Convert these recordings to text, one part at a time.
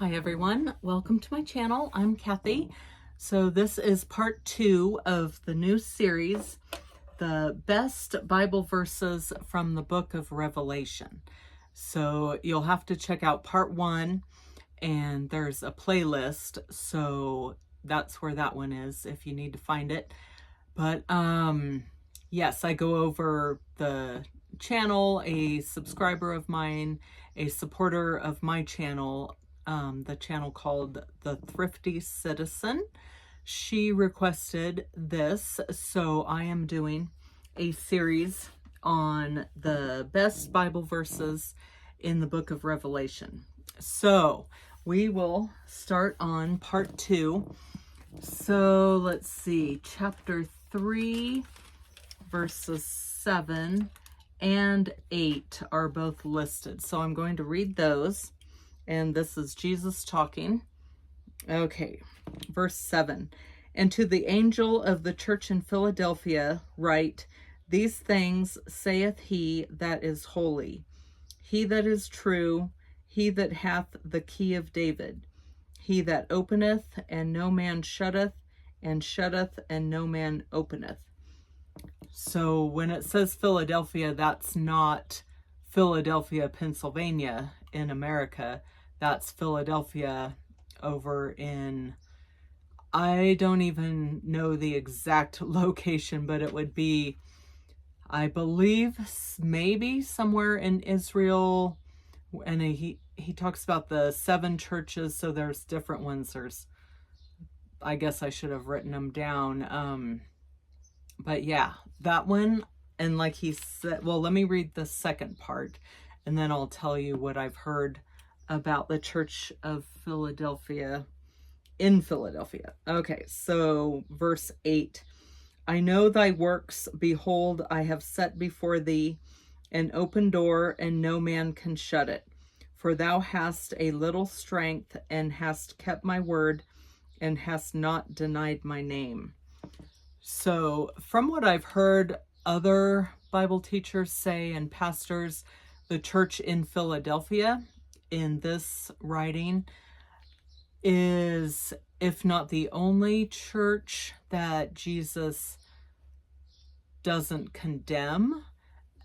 Hi everyone, welcome to my channel. I'm Kathy. So this is part 2 of the new series, the best Bible verses from the book of Revelation. So you'll have to check out part 1, and there's a playlist, so that's where that one is if you need to find it. But yes, I go over the channel, a subscriber of mine, a supporter of my channel, the channel called The Thrifty Citizen. She requested this, so I am doing a series on the best Bible verses in the book of Revelation. So we will start on part 2. So let's see, chapter 3, verses 7 and 8 are both listed. So I'm going to read those. And this is Jesus talking. Okay, verse 7. And to the angel of the church in Philadelphia write, These things saith he that is holy, he that is true, he that hath the key of David, he that openeth, and no man shutteth, and shutteth, and no man openeth. So when it says Philadelphia, that's not Philadelphia, Pennsylvania in America. That's Philadelphia over in, I don't even know the exact location, but it would be, I believe, maybe somewhere in Israel. And he talks about the 7 churches, so there's different ones. I guess I should have written them down. But yeah, that one. And like he said, well, let me read the second part, and then I'll tell you what I've heard about the Church of Philadelphia in Philadelphia. Okay, so verse 8. I know thy works, behold, I have set before thee an open door, and no man can shut it. For thou hast a little strength, and hast kept my word, and hast not denied my name. So from what I've heard other Bible teachers say and pastors, the church in Philadelphia in this writing is, if not the only church that Jesus doesn't condemn,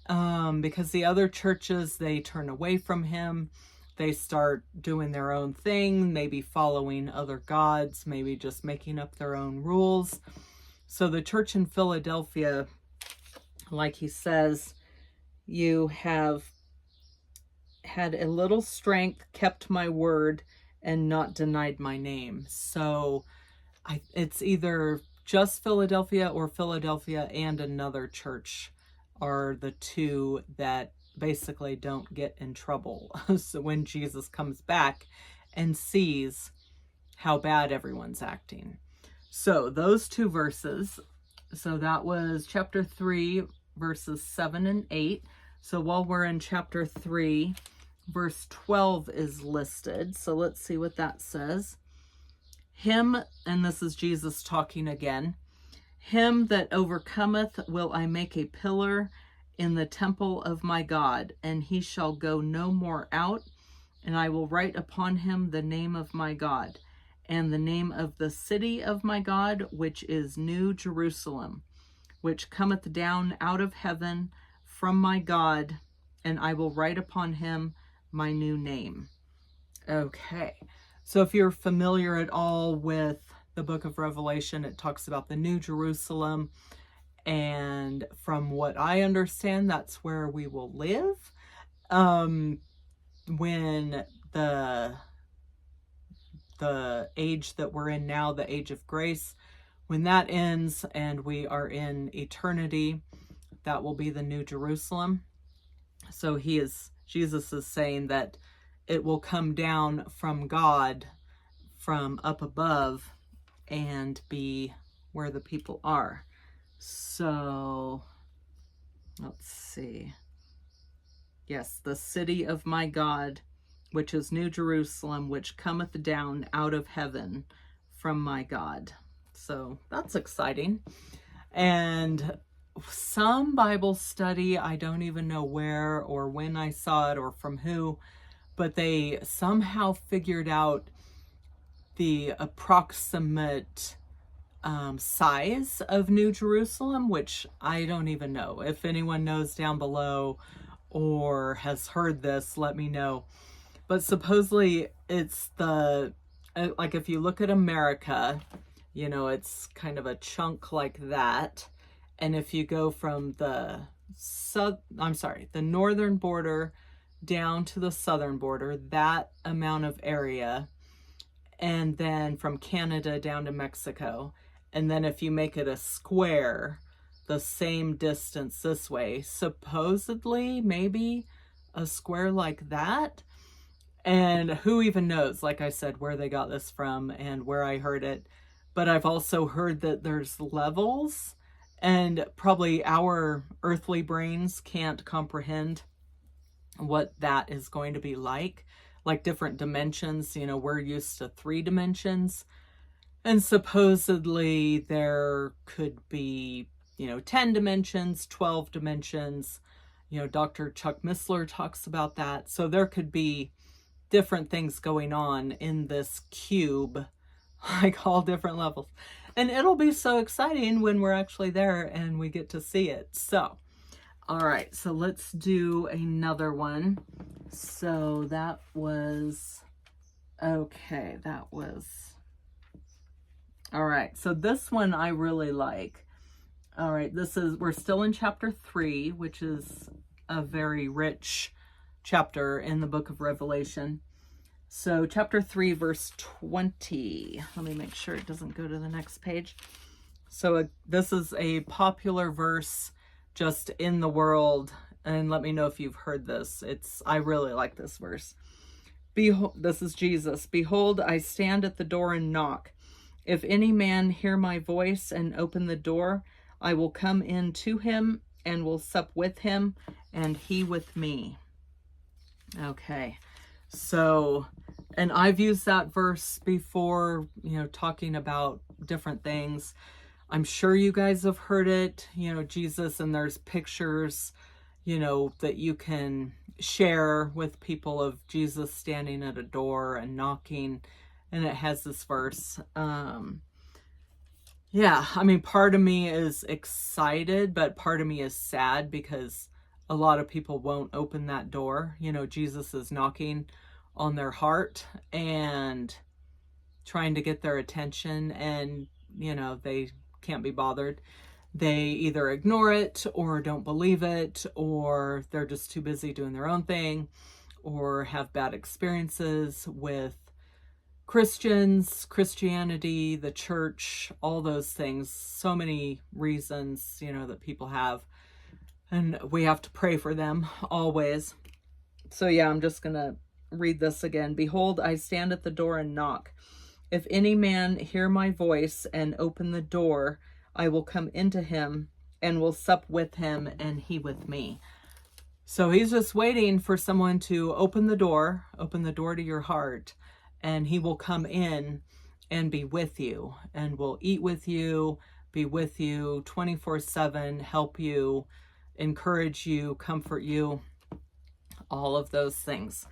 because the other churches, they turn away from him. They start doing their own thing, maybe following other gods, maybe just making up their own rules. So the church in Philadelphia, like he says, you have had a little strength, kept my word, and not denied my name. So it's either just Philadelphia or Philadelphia and another church are the two that basically don't get in trouble. So when Jesus comes back and sees how bad everyone's acting. So those 2 verses, so that was chapter 3, verses 7 and 8. So while we're in chapter 3, verse 12 is listed. So let's see what that says. Him, and this is Jesus talking again, him that overcometh will I make a pillar in the temple of my God, and he shall go no more out, and I will write upon him the name of my God, and the name of the city of my God, which is New Jerusalem, which cometh down out of heaven from my God, and I will write upon him my new name. Okay, so if you're familiar at all with the book of Revelation, it talks about the New Jerusalem, and from what I understand, that's where we will live when the age that we're in now, the age of grace, when that ends and we are in eternity, that will be the New Jerusalem. So Jesus is saying that it will come down from God, from up above, and be where the people are. So let's see. Yes, the city of my God, which is New Jerusalem, which cometh down out of heaven from my God. So that's exciting. And some Bible study, I don't even know where or when I saw it or from who, but they somehow figured out the approximate size of New Jerusalem, which I don't even know. If anyone knows down below or has heard this, let me know. But supposedly it's like if you look at America, you know, it's kind of a chunk like that. And if you go from the northern border down to the southern border, that amount of area, and then from Canada down to Mexico, and then if you make it a square, the same distance this way, supposedly maybe a square like that. And who even knows, like I said, where they got this from and where I heard it. But I've also heard that there's levels, and probably our earthly brains can't comprehend what that is going to be like different dimensions. You know, we're used to 3 dimensions, and supposedly there could be, you know, 10 dimensions, 12 dimensions. You know, Dr. Chuck Missler talks about that. So there could be different things going on in this cube, like all different levels. And it'll be so exciting when we're actually there and we get to see it. So, all right, so let's do another one. So that was, okay, that was, all right. So this one I really like. All right, we're still in chapter 3, which is a very rich chapter in the book of Revelation. So chapter 3, verse 20. Let me make sure it doesn't go to the next page. So this is a popular verse just in the world. And let me know if you've heard this. I really like this verse. Behold, this is Jesus. Behold, I stand at the door and knock. If any man hear my voice and open the door, I will come in to him and will sup with him and he with me. Okay. So, and I've used that verse before, you know, talking about different things. I'm sure you guys have heard it, you know, Jesus, and there's pictures, you know, that you can share with people of Jesus standing at a door and knocking, and it has this verse. Yeah, I mean, part of me is excited, but part of me is sad because a lot of people won't open that door. You know, Jesus is knocking on their heart and trying to get their attention, and, you know, they can't be bothered. They either ignore it or don't believe it, or they're just too busy doing their own thing, or have bad experiences with Christians, Christianity, the church, all those things. So many reasons, you know, that people have, and we have to pray for them always. So yeah, I'm just gonna read this again. Behold, I stand at the door and knock. If any man hear my voice and open the door, I will come into him and will sup with him and he with me. So he's just waiting for someone to open the door to your heart, and he will come in and be with you, and will eat with you, be with you 24/7, help you, encourage you, comfort you, all of those things.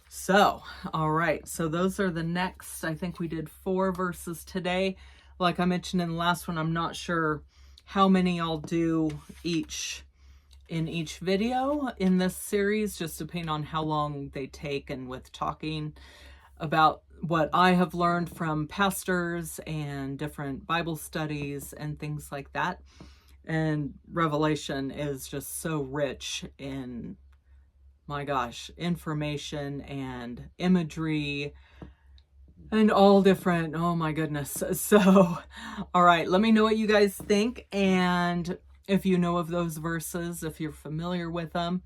So, all right, so those are the next, I think we did 4 verses today. Like I mentioned in the last one, I'm not sure how many I'll do in each video in this series, just depending on how long they take, and with talking about what I have learned from pastors and different Bible studies and things like that. And Revelation is just so rich in, my gosh, information and imagery and all different, oh my goodness. So, all right, let me know what you guys think, and if you know of those verses, if you're familiar with them,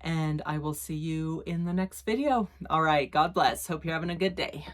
and I will see you in the next video. All right, God bless. Hope you're having a good day.